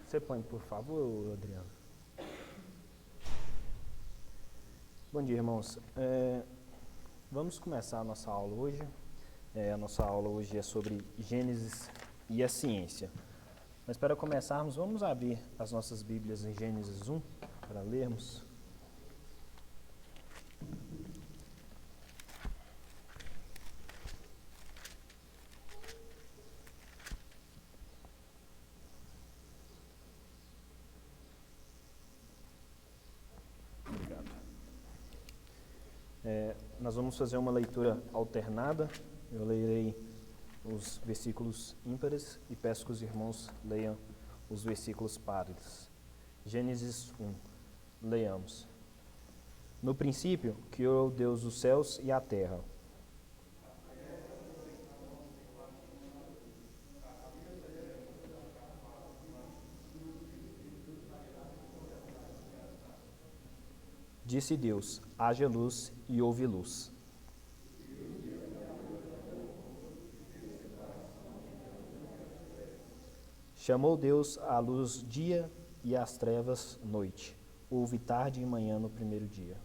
Você põe, por favor, Adriano. Bom dia, irmãos. Vamos começar a nossa aula hoje. A nossa aula hoje é sobre Gênesis e a ciência. Mas para começarmos, vamos abrir as nossas Bíblias em Gênesis 1 para lermos. Nós vamos fazer uma leitura alternada. Eu lerei os versículos ímpares e peço que os irmãos leiam os versículos pares. Gênesis 1. Leiamos. No princípio, criou Deus os céus e a terra. Disse Deus: haja luz, e houve luz. Chamou Deus a luz dia e as trevas noite. Houve tarde e manhã no primeiro dia.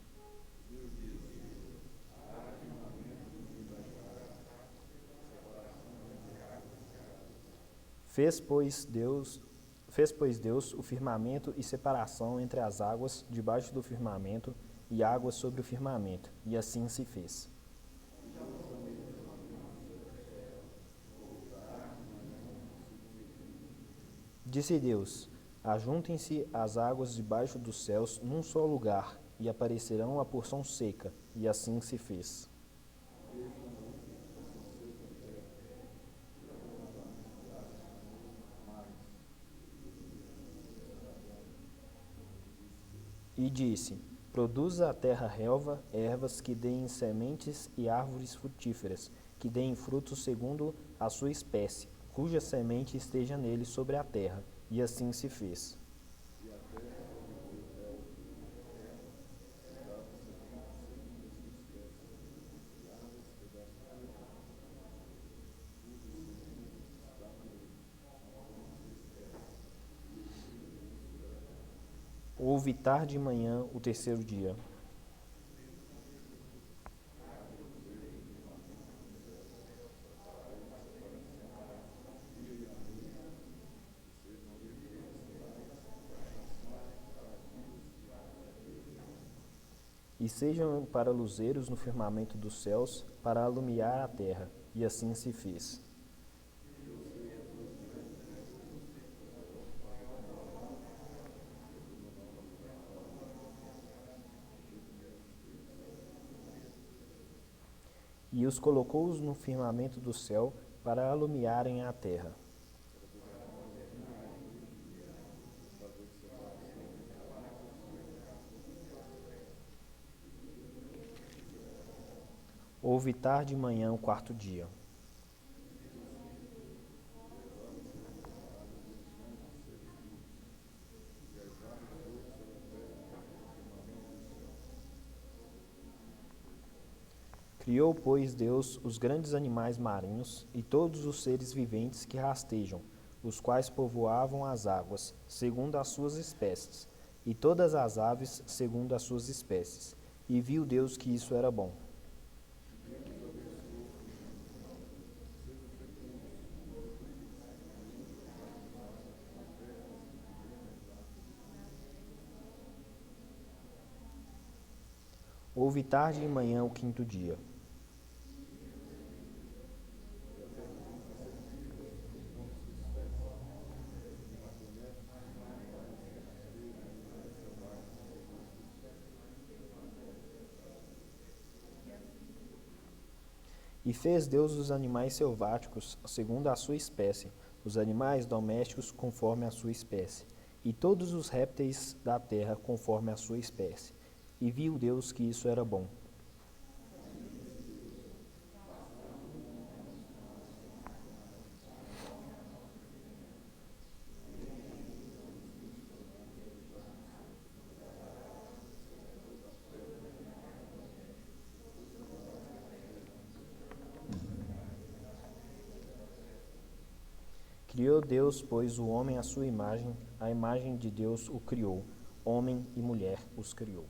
Fez, pois, Deus o firmamento e separação entre as águas debaixo do firmamento e águas sobre o firmamento, e assim se fez. Disse Deus: ajuntem-se as águas debaixo dos céus num só lugar, e aparecerão a porção seca, e assim se fez. E disse: produza a terra relva, ervas que deem sementes e árvores frutíferas, que deem frutos segundo a sua espécie, cuja semente esteja nele sobre a terra. E assim se fez. Houve tarde e manhã o terceiro dia. E sejam para luzeiros no firmamento dos céus, para alumiar a terra. E assim se fez. E os colocou no firmamento do céu, para alumiarem a terra. Houve tarde e manhã o quarto dia. Criou, pois, Deus os grandes animais marinhos e todos os seres viventes que rastejam, os quais povoavam as águas, segundo as suas espécies, e todas as aves, segundo as suas espécies. E viu Deus que isso era bom. Houve tarde e manhã o quinto dia. E fez Deus os animais selváticos segundo a sua espécie, os animais domésticos conforme a sua espécie, e todos os répteis da terra conforme a sua espécie. E viu Deus que isso era bom. Criou Deus, pois, o homem à sua imagem, a imagem de Deus o criou, homem e mulher os criou.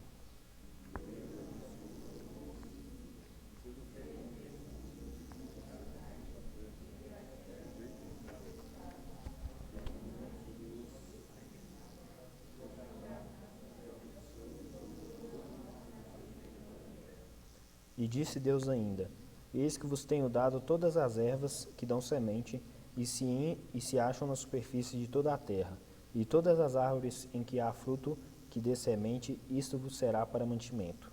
E disse Deus ainda: Eis que vos tenho dado todas as ervas que dão semente e se acham na superfície de toda a terra, e todas as árvores em que há fruto que dê semente, isto vos será para mantimento.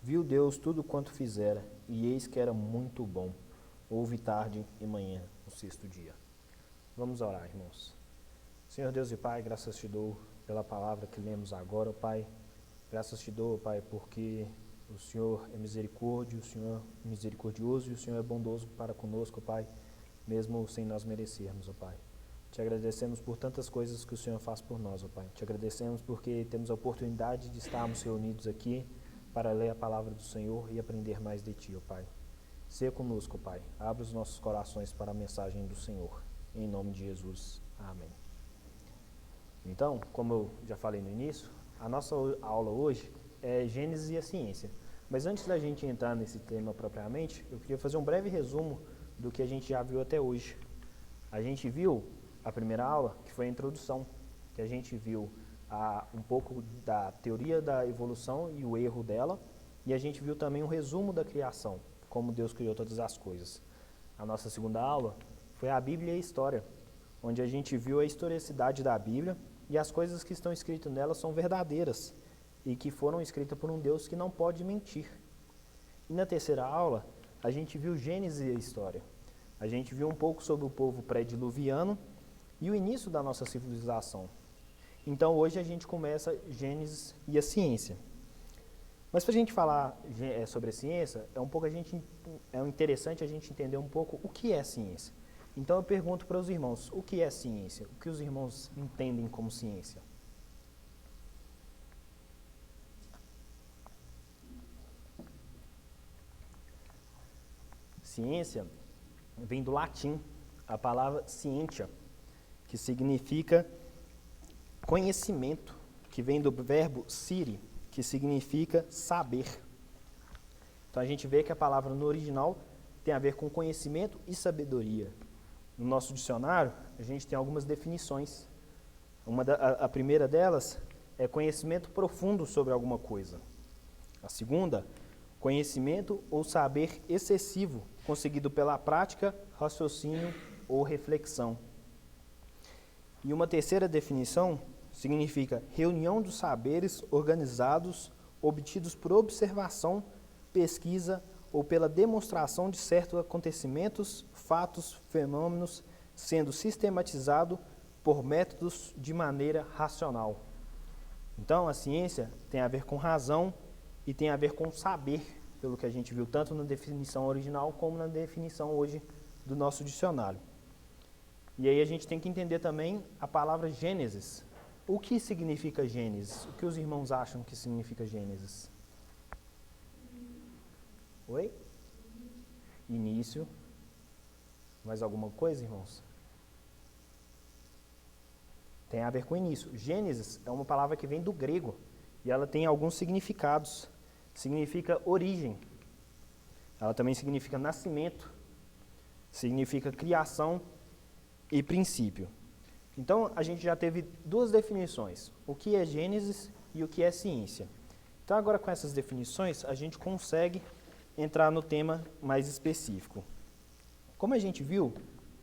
Viu Deus tudo quanto fizera, e eis que era muito bom. Houve tarde e manhã, o sexto dia. Vamos orar, irmãos. Senhor Deus e Pai, graças te dou pela palavra que lemos agora, Pai. Graças te dou, Pai, porque o Senhor é misericórdia, o Senhor é misericordioso e o Senhor é bondoso para conosco, Pai, mesmo sem nós merecermos, ó Pai. Te agradecemos por tantas coisas que o Senhor faz por nós, ó Pai. Te agradecemos porque temos a oportunidade de estarmos reunidos aqui para ler a palavra do Senhor e aprender mais de Ti, ó Pai. Seja conosco, Pai. Abre os nossos corações para a mensagem do Senhor. Em nome de Jesus. Amém. Então, como eu já falei no início, a nossa aula hoje é Gênesis e a ciência. Mas antes da gente entrar nesse tema propriamente, eu queria fazer um breve resumo do que a gente já viu até hoje. A gente viu a primeira aula, que foi a introdução, que a gente viu um pouco da teoria da evolução e o erro dela, e a gente viu também um resumo da criação, como Deus criou todas as coisas. A nossa segunda aula foi a Bíblia e a História, onde a gente viu a historicidade da Bíblia e as coisas que estão escritas nela são verdadeiras e que foram escritas por um Deus que não pode mentir. E na terceira aula, a gente viu Gênesis e a História. A gente viu um pouco sobre o povo pré-diluviano e o início da nossa civilização. Então hoje a gente começa Gênesis e a ciência. Mas para a gente falar sobre a ciência, é interessante a gente entender um pouco o que é ciência. Então eu pergunto para os irmãos, o que é ciência? O que os irmãos entendem como ciência? Ciência vem do latim, a palavra scientia, que significa conhecimento, que vem do verbo scire, que significa saber. Então a gente vê que a palavra no original tem a ver com conhecimento e sabedoria. No nosso dicionário, a gente tem algumas definições. A primeira delas é conhecimento profundo sobre alguma coisa. A segunda, conhecimento ou saber excessivo, conseguido pela prática, raciocínio ou reflexão. E uma terceira definição significa reunião dos saberes organizados, obtidos por observação, pesquisa ou pela demonstração de certos acontecimentos, fatos, fenômenos, sendo sistematizado por métodos de maneira racional. Então, a ciência tem a ver com razão e tem a ver com saber, pelo que a gente viu tanto na definição original como na definição hoje do nosso dicionário. E aí a gente tem que entender também a palavra Gênesis. O que significa Gênesis? O que os irmãos acham que significa Gênesis? Oi? Início. Mais alguma coisa, irmãos? Tem a ver com início. Gênesis é uma palavra que vem do grego e ela tem alguns significados. Significa origem. Ela também significa nascimento. Significa criação e princípio. Então, a gente já teve duas definições, o que é Gênesis e o que é ciência. Então, agora com essas definições, a gente consegue entrar no tema mais específico. Como a gente viu,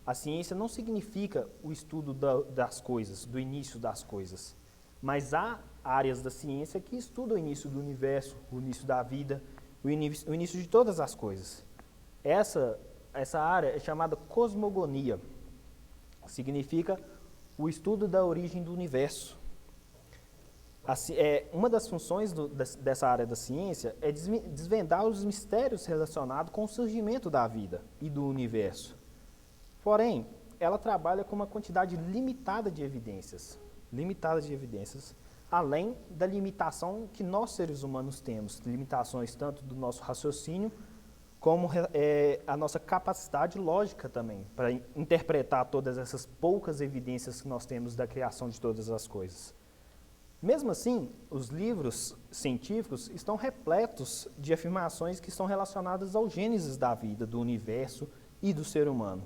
a ciência não significa o estudo das coisas, do início das coisas, mas há áreas da ciência que estudam o início do universo, o início da vida, o início de todas as coisas. Essa área é chamada cosmogonia, significa o estudo da origem do universo. Uma das funções dessa área da ciência é desvendar os mistérios relacionados com o surgimento da vida e do universo. Porém, ela trabalha com uma quantidade limitada de evidências, além da limitação que nós seres humanos temos, limitações tanto do nosso raciocínio, como a nossa capacidade lógica também, para interpretar todas essas poucas evidências que nós temos da criação de todas as coisas. Mesmo assim, os livros científicos estão repletos de afirmações que estão relacionadas ao gênesis da vida, do universo e do ser humano.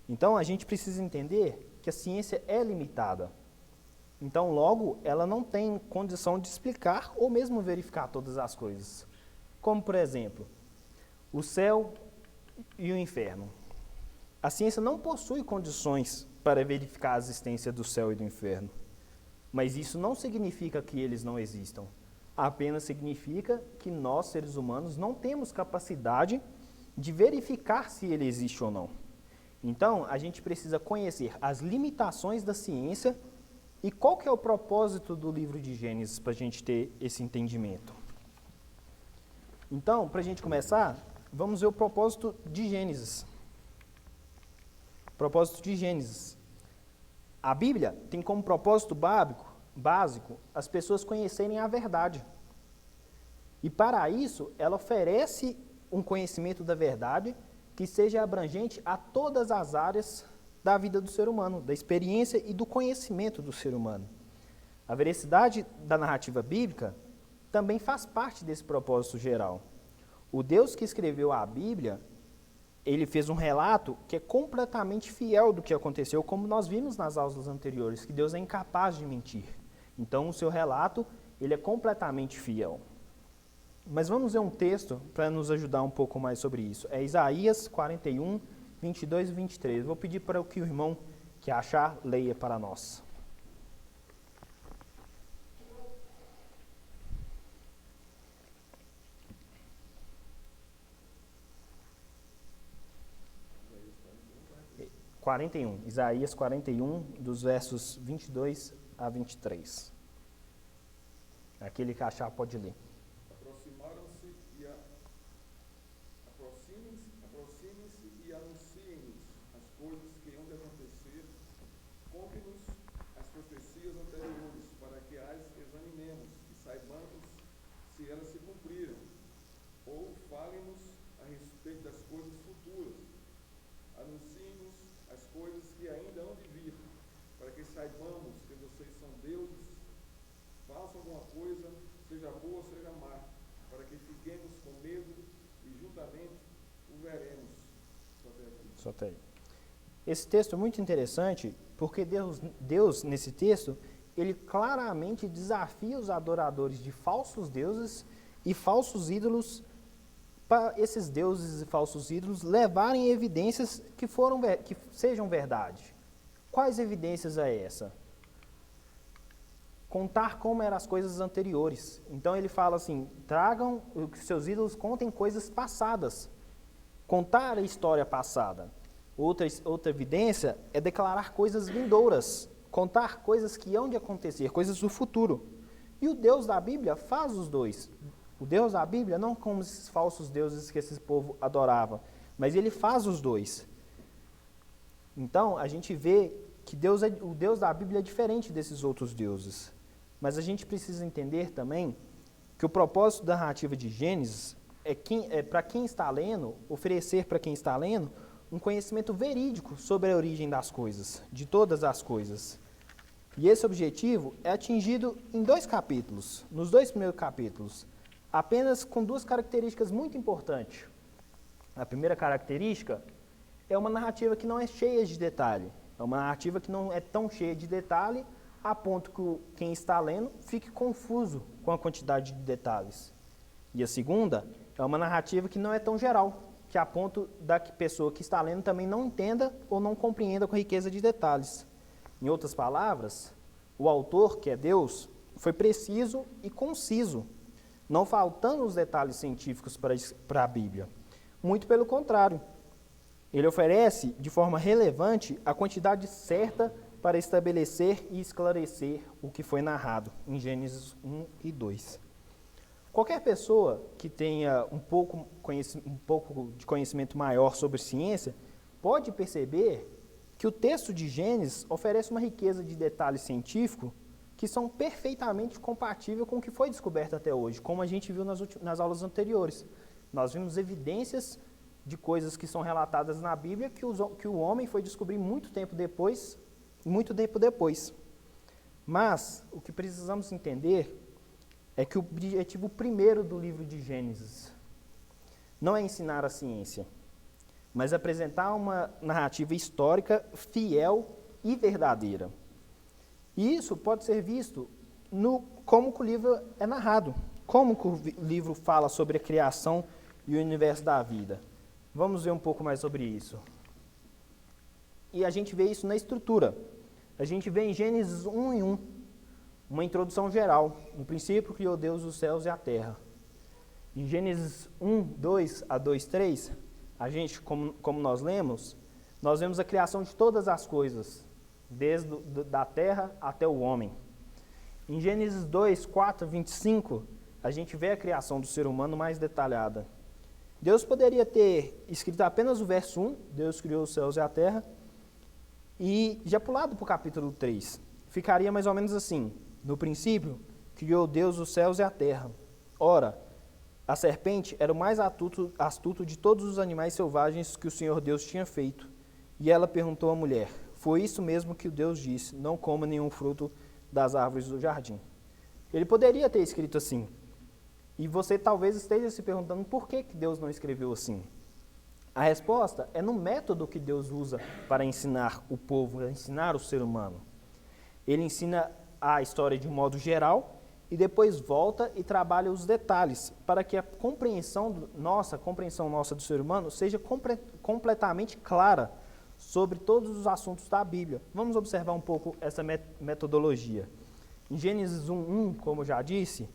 Então, a gente precisa entender que a ciência é limitada. Então, logo, ela não tem condição de explicar ou mesmo verificar todas as coisas. Como, por exemplo, o céu e o inferno. A ciência não possui condições para verificar a existência do céu e do inferno. Mas isso não significa que eles não existam. Apenas significa que nós, seres humanos, não temos capacidade de verificar se ele existe ou não. Então, a gente precisa conhecer as limitações da ciência e qual que é o propósito do livro de Gênesis para a gente ter esse entendimento. Então, para a gente começar, vamos ver o propósito de Gênesis. Propósito de Gênesis. A Bíblia tem como propósito básico as pessoas conhecerem a verdade. E para isso, ela oferece um conhecimento da verdade que seja abrangente a todas as áreas da vida do ser humano, da experiência e do conhecimento do ser humano. A veracidade da narrativa bíblica também faz parte desse propósito geral. O Deus que escreveu a Bíblia, ele fez um relato que é completamente fiel do que aconteceu, como nós vimos nas aulas anteriores, que Deus é incapaz de mentir. Então, o seu relato, ele é completamente fiel. Mas vamos ver um texto para nos ajudar um pouco mais sobre isso. É Isaías 41, 22 e 23. Vou pedir para que o irmão que achar, leia para nós. Isaías 41, dos versos 22 a 23. Aquele que achar pode ler. Aproximem-se e anunciem-nos as coisas que hão de acontecer. Conte-nos as profecias anteriores, para que as examinemos e saibamos se elas se cumpriram. Ou falem-nos a respeito das coisas futuras. Anunciem-nos as coisas que ainda hão de vir, para que saibamos que vocês são deuses. Façam alguma coisa, seja boa ou seja má, para que fiquemos com medo e juntamente o veremos. Só até aí. Esse texto é muito interessante, porque Deus, nesse texto, ele claramente desafia os adoradores de falsos deuses e falsos ídolos, para esses deuses e falsos ídolos levarem evidências que sejam verdade. Quais evidências é essa? Contar como eram as coisas anteriores. Então ele fala assim, tragam, que seus ídolos contem coisas passadas. Contar a história passada. Outra evidência é declarar coisas vindouras. Contar coisas que hão de acontecer, coisas do futuro. E o Deus da Bíblia faz os dois. O Deus da Bíblia, não como esses falsos deuses que esse povo adorava, mas ele faz os dois. Então, a gente vê que o Deus da Bíblia é diferente desses outros deuses. Mas a gente precisa entender também que o propósito da narrativa de Gênesis é para quem está lendo, oferecer para quem está lendo, um conhecimento verídico sobre a origem das coisas, de todas as coisas. E esse objetivo é atingido em 2 capítulos, nos 2 primeiros capítulos, apenas com 2 características muito importantes. A primeira característica é uma narrativa que não é cheia de detalhe, é uma narrativa que não é tão cheia de detalhe a ponto que quem está lendo fique confuso com a quantidade de detalhes. E a segunda é uma narrativa que não é tão geral, que a ponto da pessoa que está lendo também não entenda ou não compreenda com a riqueza de detalhes. Em outras palavras, o autor, que é Deus, foi preciso e conciso, não faltando os detalhes científicos para a Bíblia. Muito pelo contrário, ele oferece de forma relevante a quantidade certa para estabelecer e esclarecer o que foi narrado em Gênesis 1 e 2. Qualquer pessoa que tenha um pouco de conhecimento maior sobre ciência pode perceber que o texto de Gênesis oferece uma riqueza de detalhes científicos que são perfeitamente compatíveis com o que foi descoberto até hoje, como a gente viu nas aulas anteriores. Nós vimos evidências de coisas que são relatadas na Bíblia que o homem foi descobrir muito tempo depois. Mas o que precisamos entender é que o objetivo primeiro do livro de Gênesis não é ensinar a ciência, mas apresentar uma narrativa histórica fiel e verdadeira. E isso pode ser visto como que o livro é narrado, como que o livro fala sobre a criação e o universo da vida. Vamos ver um pouco mais sobre isso. E a gente vê isso na estrutura. A gente vê em Gênesis 1:1, uma introdução geral. No princípio criou Deus os céus e a terra. Em Gênesis 1:2 a 2:3, a gente, como nós lemos, nós vemos a criação de todas as coisas, desde da terra até o homem. Em Gênesis 2:4 a 25, a gente vê a criação do ser humano mais detalhada. Deus poderia ter escrito apenas o verso 1, Deus criou os céus e a terra, e já pulado para o capítulo 3. Ficaria mais ou menos assim: no princípio, criou Deus os céus e a terra. Ora, a serpente era o mais astuto de todos os animais selvagens que o Senhor Deus tinha feito. E ela perguntou à mulher: foi isso mesmo que o Deus disse, não coma nenhum fruto das árvores do jardim. Ele poderia ter escrito assim. E você talvez esteja se perguntando por que Deus não escreveu assim. A resposta é no método que Deus usa para ensinar o povo, ensinar o ser humano. Ele ensina a história de um modo geral e depois volta e trabalha os detalhes para que a compreensão nossa do ser humano seja completamente clara sobre todos os assuntos da Bíblia. Vamos observar um pouco essa metodologia. Em Gênesis 1:1, como eu já disse,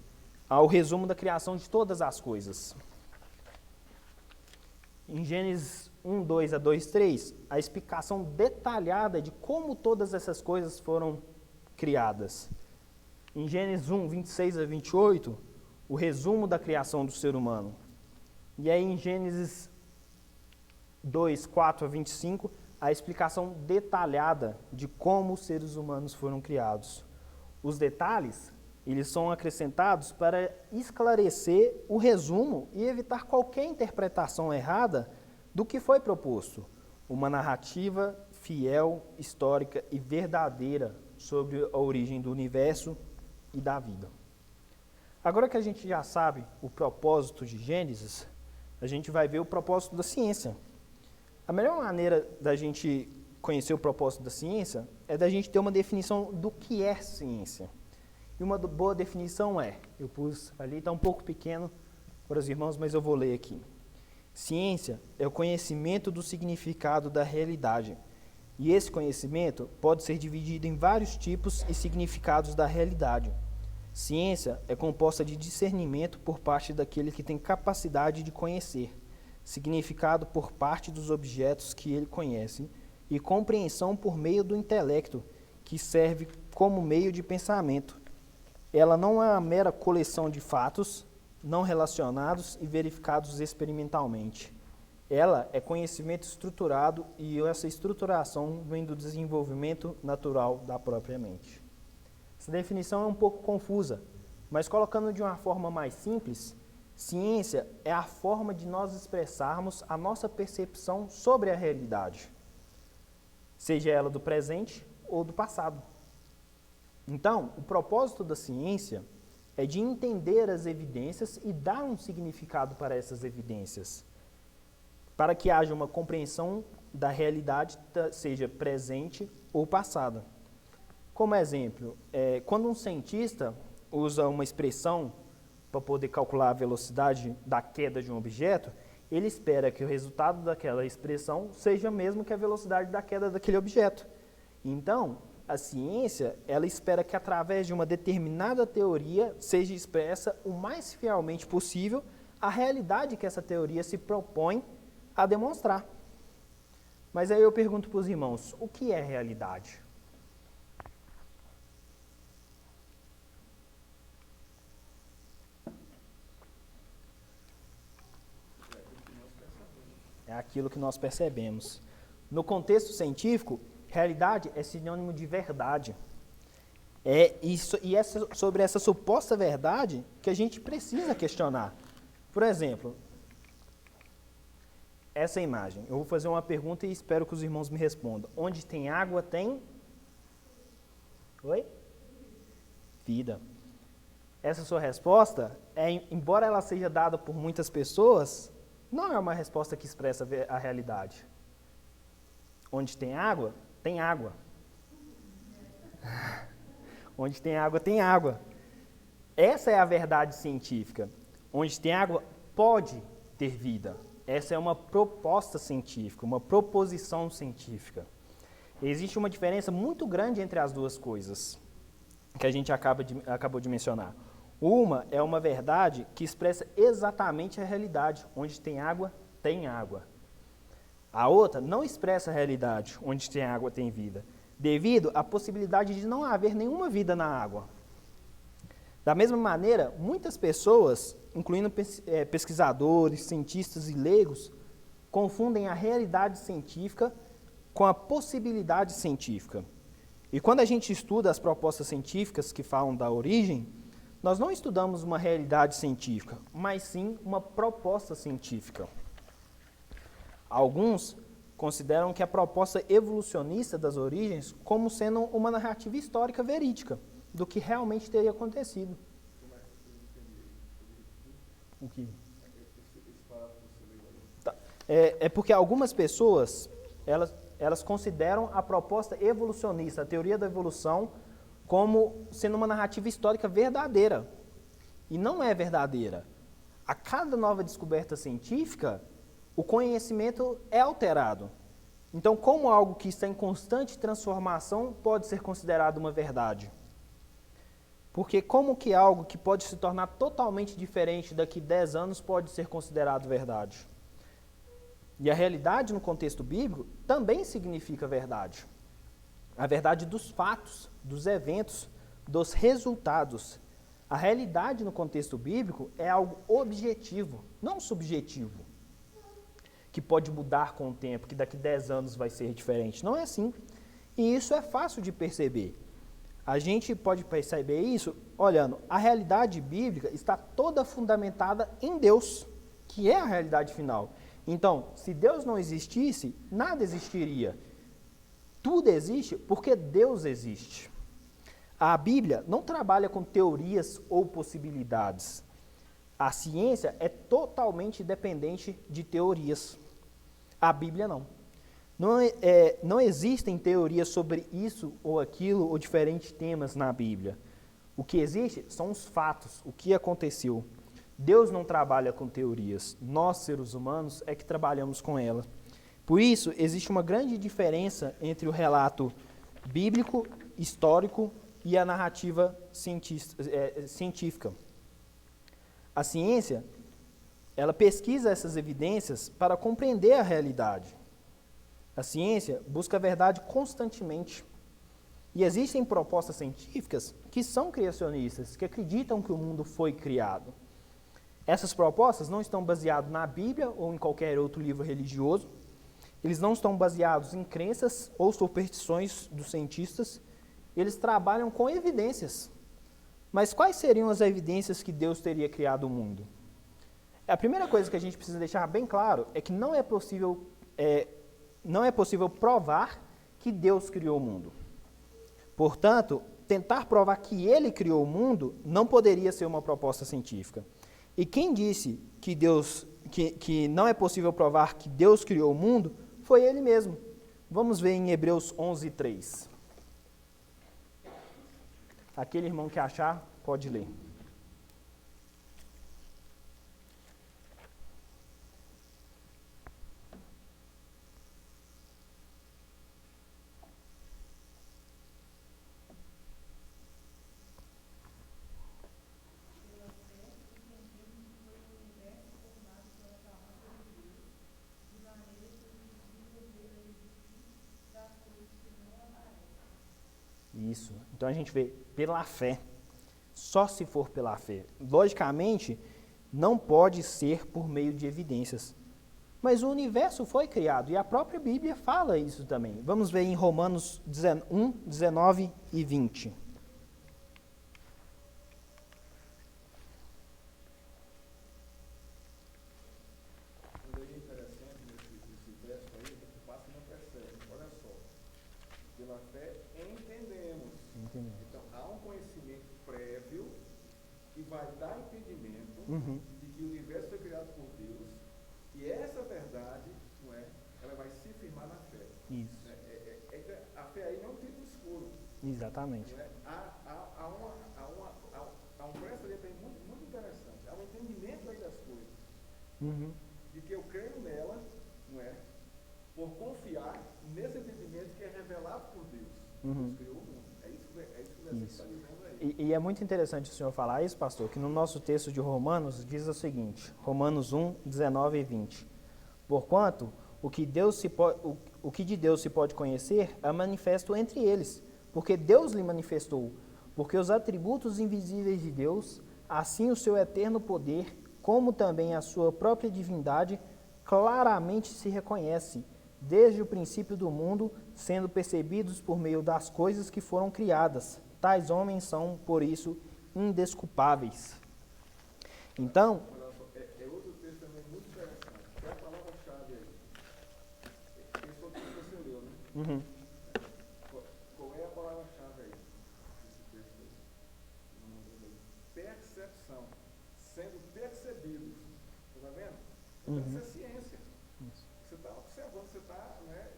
há o resumo da criação de todas as coisas. Em Gênesis 1:2 a 2:3, a explicação detalhada de como todas essas coisas foram criadas. Em Gênesis 1:26 a 28, o resumo da criação do ser humano. E aí em Gênesis 2:4 a 25, a explicação detalhada de como os seres humanos foram criados. Os detalhes, eles são acrescentados para esclarecer o resumo e evitar qualquer interpretação errada do que foi proposto. Uma narrativa fiel, histórica e verdadeira sobre a origem do universo e da vida. Agora que a gente já sabe o propósito de Gênesis, a gente vai ver o propósito da ciência. A melhor maneira da gente conhecer o propósito da ciência é da gente ter uma definição do que é ciência. E uma boa definição é, eu pus ali, está um pouco pequeno para os irmãos, mas eu vou ler aqui. Ciência é o conhecimento do significado da realidade. E esse conhecimento pode ser dividido em vários tipos e significados da realidade. Ciência é composta de discernimento por parte daquele que tem capacidade de conhecer, significado por parte dos objetos que ele conhece, e compreensão por meio do intelecto, que serve como meio de pensamento. Ela não é uma mera coleção de fatos não relacionados e verificados experimentalmente. Ela é conhecimento estruturado e essa estruturação vem do desenvolvimento natural da própria mente. Essa definição é um pouco confusa, mas colocando de uma forma mais simples, ciência é a forma de nós expressarmos a nossa percepção sobre a realidade, seja ela do presente ou do passado. Então, o propósito da ciência é de entender as evidências e dar um significado para essas evidências, para que haja uma compreensão da realidade, seja presente ou passada. Como exemplo, quando um cientista usa uma expressão para poder calcular a velocidade da queda de um objeto, ele espera que o resultado daquela expressão seja o mesmo que a velocidade da queda daquele objeto. Então, a ciência, ela espera que através de uma determinada teoria seja expressa o mais fielmente possível a realidade que essa teoria se propõe a demonstrar. Mas aí eu pergunto para os irmãos, o que é realidade? É aquilo que nós percebemos. No contexto científico, Realidade é sinônimo de verdade. Sobre essa suposta verdade que a gente precisa questionar. Por exemplo, essa imagem. Eu vou fazer uma pergunta e espero que os irmãos me respondam. Onde tem água, tem... Oi? Vida. Essa sua resposta, embora ela seja dada por muitas pessoas, não é uma resposta que expressa a realidade. Onde tem água, tem água. Onde tem água, tem água. Essa é a verdade científica. Onde tem água, pode ter vida. Essa é uma proposta científica, uma proposição científica. Existe uma diferença muito grande entre as duas coisas que a gente acabou de mencionar. Uma é uma verdade que expressa exatamente a realidade. Onde tem água, tem água. A outra não expressa a realidade. Onde tem água, tem vida. Devido à possibilidade de não haver nenhuma vida na água. Da mesma maneira, muitas pessoas, incluindo pesquisadores, cientistas e leigos, confundem a realidade científica com a possibilidade científica. E quando a gente estuda as propostas científicas que falam da origem, nós não estudamos uma realidade científica, mas sim uma proposta científica. Alguns consideram que a proposta evolucionista das origens como sendo uma narrativa histórica verídica do que realmente teria acontecido. O que? Tá. É porque algumas pessoas, elas consideram a proposta evolucionista, a teoria da evolução, como sendo uma narrativa histórica verdadeira. E não é verdadeira. A cada nova descoberta científica, o conhecimento é alterado. Então, como algo que está em constante transformação pode ser considerado uma verdade? Porque como que algo que pode se tornar totalmente diferente daqui a 10 anos pode ser considerado verdade? E a realidade no contexto bíblico também significa verdade. A verdade dos fatos, dos eventos, dos resultados. A realidade no contexto bíblico é algo objetivo, não subjetivo, que pode mudar com o tempo, que daqui a 10 anos vai ser diferente. Não é assim. E isso é fácil de perceber. A gente pode perceber isso olhando, a realidade bíblica está toda fundamentada em Deus, que é a realidade final. Então, se Deus não existisse, nada existiria. Tudo existe porque Deus existe. A Bíblia não trabalha com teorias ou possibilidades. A ciência é totalmente dependente de teorias. A Bíblia não. Não existem teorias sobre isso ou aquilo ou diferentes temas na Bíblia. O que existe são os fatos, o que aconteceu. Deus não trabalha com teorias. Nós, seres humanos, é que trabalhamos com elas. Por isso, existe uma grande diferença entre o relato bíblico, histórico e a narrativa científica. A ciência, ela pesquisa essas evidências para compreender a realidade. A ciência busca a verdade constantemente. E existem propostas científicas que são criacionistas, que acreditam que o mundo foi criado. Essas propostas não estão baseadas na Bíblia ou em qualquer outro livro religioso. Eles não estão baseados em crenças ou superstições dos cientistas. Eles trabalham com evidências. Mas quais seriam as evidências que Deus teria criado o mundo? A primeira coisa que a gente precisa deixar bem claro é que não é possível provar que Deus criou o mundo. Portanto, tentar provar que Ele criou o mundo não poderia ser uma proposta científica. E quem disse que não é possível provar que Deus criou o mundo foi Ele mesmo. Vamos ver em Hebreus 11:3. Aquele irmão que achar, pode ler. Isso. Então a gente vê pela fé. Só se for pela fé. Logicamente, não pode ser por meio de evidências. mas o universo foi criado, e a própria Bíblia fala isso também. Vamos ver em Romanos 1, 19 e 20. Mas aí é interessante nesse verso aí, que passa e não percebe. Olha só. Pela fé entendemos. Então, há um conhecimento prévio que vai dar entendimento de que o universo foi criado por Deus, e essa verdade, não é, ela vai se firmar na fé. Isso. A fé aí não tem um escuro. Exatamente. Não é? Há um pressamento aí muito interessante. Há um entendimento aí das coisas. De que eu creio nela, não é? Por confiar nesse entendimento que é revelado por Deus. Deus criou o mundo. É isso que o versículo está dizendo aí. E é muito interessante o senhor falar isso, pastor, que no nosso texto de Romanos diz o seguinte, Romanos 1, 19 e 20. Porquanto, o que de Deus se pode conhecer é manifesto entre eles, porque Deus lhe manifestou. Porque os atributos invisíveis de Deus, assim o seu eterno poder, como também a sua própria divindade, claramente se reconhece, desde o princípio do mundo, sendo percebidos por meio das coisas que foram criadas. Tais homens são, por isso, indesculpáveis. Então, é outro texto também muito interessante. Qual é a palavra-chave aí? Esse foi o que você leu, né? Qual é a palavra-chave aí? Esse texto aí. Percepção. Sendo percebidos. Está vendo? Isso é ciência. Você está observando, você está, né,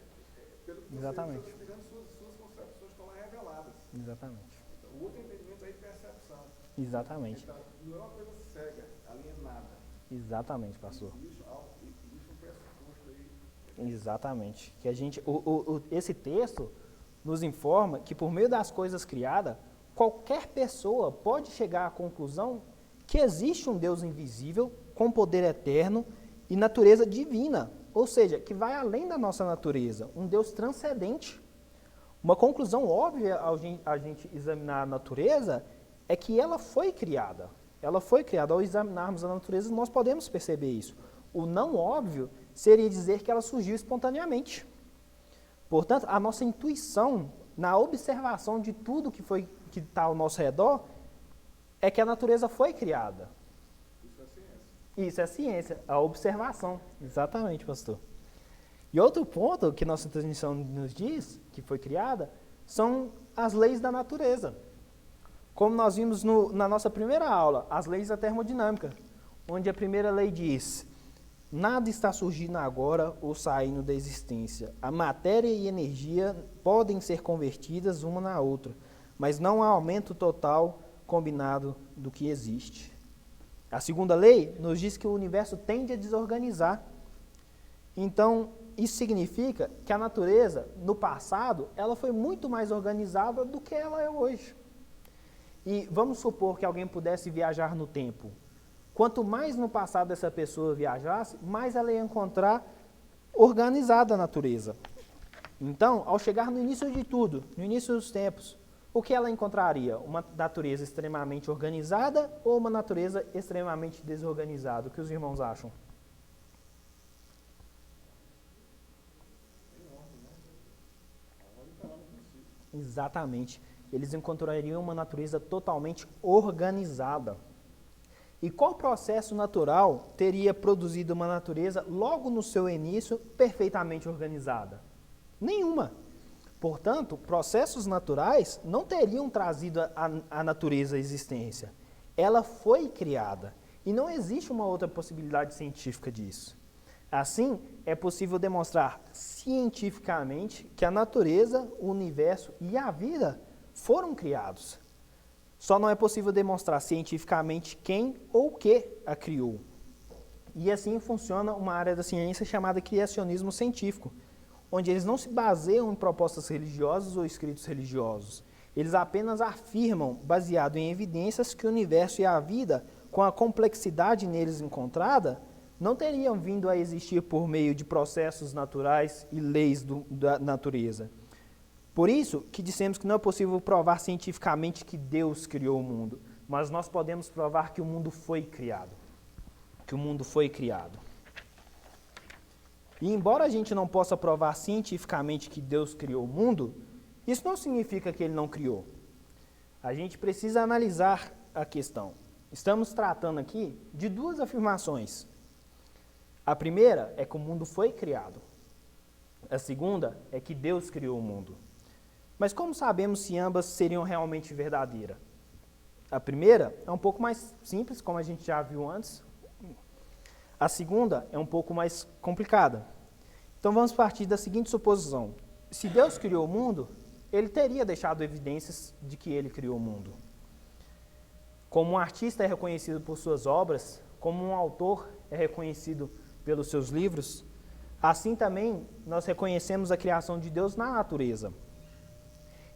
pelo que exatamente. você está tirando, suas concepções estão lá reveladas. Exatamente. Então, o outro entendimento aí é percepção. Exatamente. Então, não é uma coisa cega, alienada. Exatamente, pastor. Existe um pressuposto aí. Exatamente. Que a gente, esse texto nos informa que por meio das coisas criadas, qualquer pessoa pode chegar à conclusão que existe um Deus invisível, com poder eterno e natureza divina, ou seja, que vai além da nossa natureza, um Deus transcendente. Uma conclusão óbvia ao a gente examinar a natureza é que ela foi criada. Ela foi criada. Ao examinarmos a natureza, nós podemos perceber isso. O não óbvio seria dizer que ela surgiu espontaneamente. Portanto, a nossa intuição, na observação de tudo que está ao nosso redor, é que a natureza foi criada. Isso é ciência. Isso é ciência, a observação. Exatamente, pastor. E outro ponto que nossa transmissão nos diz, que foi criada, são as leis da natureza. Como nós vimos na nossa primeira aula, as leis da termodinâmica, onde a primeira lei diz: nada está surgindo agora ou saindo da existência. A matéria e energia podem ser convertidas uma na outra, mas não há aumento total combinado do que existe. A segunda lei nos diz que o universo tende a desorganizar. Então, isso significa que a natureza, no passado, ela foi muito mais organizada do que ela é hoje. E vamos supor que alguém pudesse viajar no tempo. Quanto mais no passado essa pessoa viajasse, mais ela ia encontrar organizada a natureza. Então, ao chegar no início de tudo, no início dos tempos, o que ela encontraria? Uma natureza extremamente organizada ou uma natureza extremamente desorganizada? O que os irmãos acham? Exatamente. Eles encontrariam uma natureza totalmente organizada. E qual processo natural teria produzido uma natureza, logo no seu início, perfeitamente organizada? Nenhuma. Portanto, processos naturais não teriam trazido a natureza à existência. Ela foi criada. E não existe uma outra possibilidade científica disso. Assim, é possível demonstrar cientificamente que a natureza, o universo e a vida foram criados. Só não é possível demonstrar cientificamente quem ou o que a criou. E assim funciona uma área da ciência chamada criacionismo científico, onde eles não se baseiam em propostas religiosas ou escritos religiosos. Eles apenas afirmam, baseado em evidências, que o universo e a vida, com a complexidade neles encontrada, não teriam vindo a existir por meio de processos naturais e leis da natureza. Por isso que dissemos que não é possível provar cientificamente que Deus criou o mundo, mas nós podemos provar que o mundo foi criado. Que o mundo foi criado. E embora a gente não possa provar cientificamente que Deus criou o mundo, isso não significa que ele não criou. A gente precisa analisar a questão. Estamos tratando aqui de duas afirmações. A primeira é que o mundo foi criado. A segunda é que Deus criou o mundo. Mas como sabemos se ambas seriam realmente verdadeiras? A primeira é um pouco mais simples, como a gente já viu antes. A segunda é um pouco mais complicada. Então vamos partir da seguinte suposição. Se Deus criou o mundo, ele teria deixado evidências de que ele criou o mundo. Como um artista é reconhecido por suas obras, como um autor é reconhecido pelos seus livros, assim também nós reconhecemos a criação de Deus na natureza.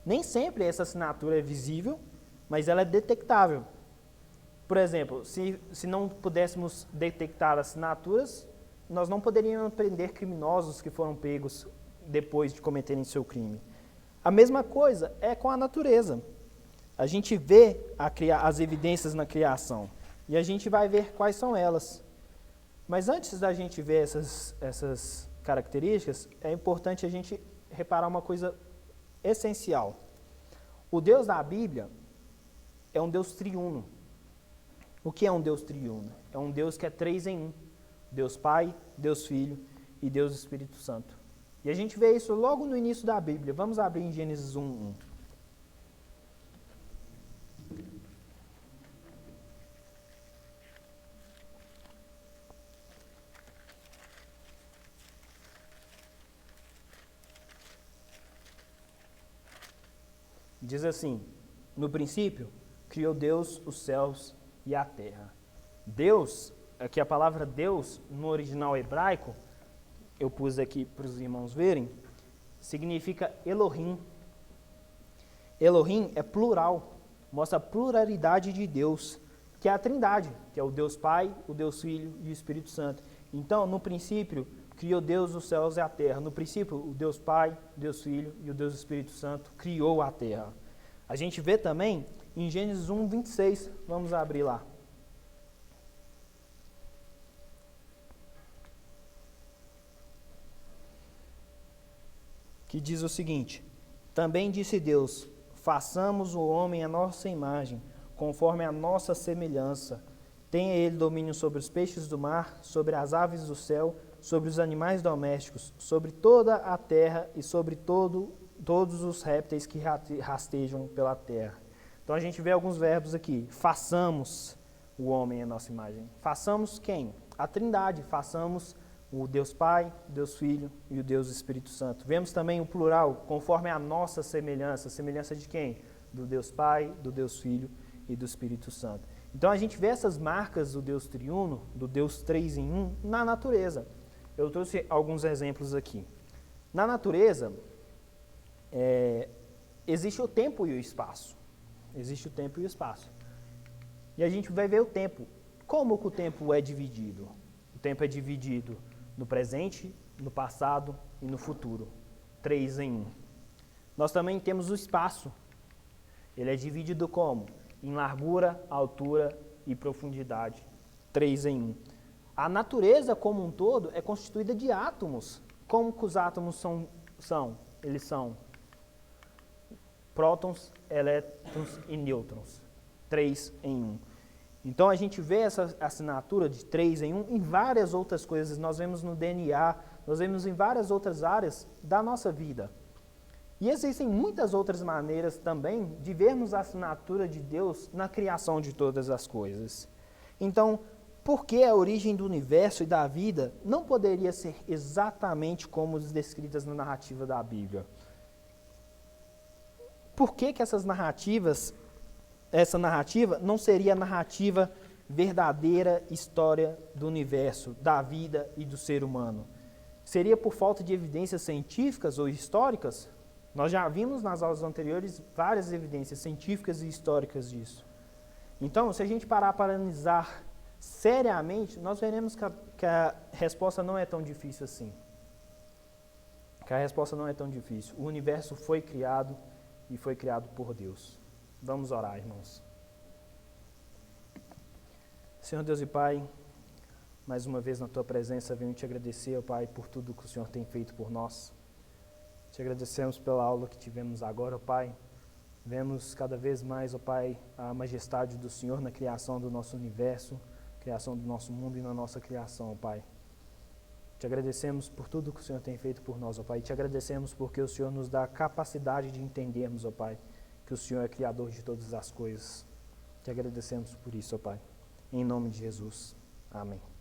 Nem sempre essa assinatura é visível, mas ela é detectável. Por exemplo, se não pudéssemos detectar assinaturas, nós não poderíamos prender criminosos que foram pegos depois de cometerem seu crime. A mesma coisa é com a natureza. A gente vê as evidências na criação e a gente vai ver quais são elas. Mas antes da gente ver essas características, é importante a gente reparar uma coisa essencial. O Deus da Bíblia é um Deus triuno. O que é um Deus triuno? É um Deus que é 3 em 1. Deus Pai, Deus Filho e Deus Espírito Santo. E a gente vê isso logo no início da Bíblia. Vamos abrir em Gênesis 1:1. Diz assim: no princípio, criou Deus os céus e a terra. Deus, aqui a palavra Deus, no original hebraico, eu pus aqui para os irmãos verem, significa Elohim. Elohim é plural, mostra a pluralidade de Deus, que é a Trindade, que é o Deus Pai, o Deus Filho e o Espírito Santo. Então, no princípio, criou Deus os céus e a terra. No princípio, o Deus Pai, o Deus Filho e o Deus Espírito Santo criou a terra. A gente vê também em Gênesis 1:26, vamos abrir lá. Que diz o seguinte: também disse Deus, façamos o homem à nossa imagem, conforme a nossa semelhança. Tenha ele domínio sobre os peixes do mar, sobre as aves do céu, sobre os animais domésticos, sobre toda a terra e sobre todos os répteis que rastejam pela terra. Então a gente vê alguns verbos aqui. Façamos o homem à nossa imagem. Façamos quem? A Trindade. Façamos o Deus Pai, o Deus Filho e o Deus Espírito Santo. Vemos também o plural, conforme a nossa semelhança. Semelhança de quem? Do Deus Pai, do Deus Filho e do Espírito Santo. Então a gente vê essas marcas do Deus triuno, do Deus 3 em 1, na natureza. Eu trouxe alguns exemplos aqui. Na natureza, existe o tempo e o espaço. Existe o tempo e o espaço. E a gente vai ver o tempo. Como que o tempo é dividido? O tempo é dividido no presente, no passado e no futuro. 3 em 1. Nós também temos o espaço. Ele é dividido como? Em largura, altura e profundidade. 3 em 1. A natureza como um todo é constituída de átomos. Como que os átomos são? Eles são prótons, elétrons e nêutrons. 3 em 1. Então a gente vê essa assinatura de 3 em 1 em várias outras coisas. Nós vemos no DNA, nós vemos em várias outras áreas da nossa vida. E existem muitas outras maneiras também de vermos a assinatura de Deus na criação de todas as coisas. Então, por que a origem do universo e da vida não poderia ser exatamente como as descritas na narrativa da Bíblia? Por que essa narrativa não seria a narrativa verdadeira história do universo, da vida e do ser humano? Seria por falta de evidências científicas ou históricas? Nós já vimos nas aulas anteriores várias evidências científicas e históricas disso. Então, se a gente parar para analisar seriamente, nós veremos que a resposta não é tão difícil assim. Que a resposta não é tão difícil. O universo foi criado e foi criado por Deus. Vamos orar, irmãos. Senhor Deus e Pai, Mais uma vez na Tua presença, venho te agradecer, ó Pai, por tudo que o Senhor tem feito por nós. Te agradecemos pela aula que tivemos agora, ó Pai. Vemos cada vez mais, ó Pai, a majestade do Senhor na criação do nosso universo, criação do nosso mundo e na nossa criação, ó Pai. Te agradecemos por tudo que o Senhor tem feito por nós, ó Pai. Te agradecemos porque o Senhor nos dá a capacidade de entendermos, ó Pai, que o Senhor é Criador de todas as coisas. Te agradecemos por isso, ó Pai. Em nome de Jesus. Amém.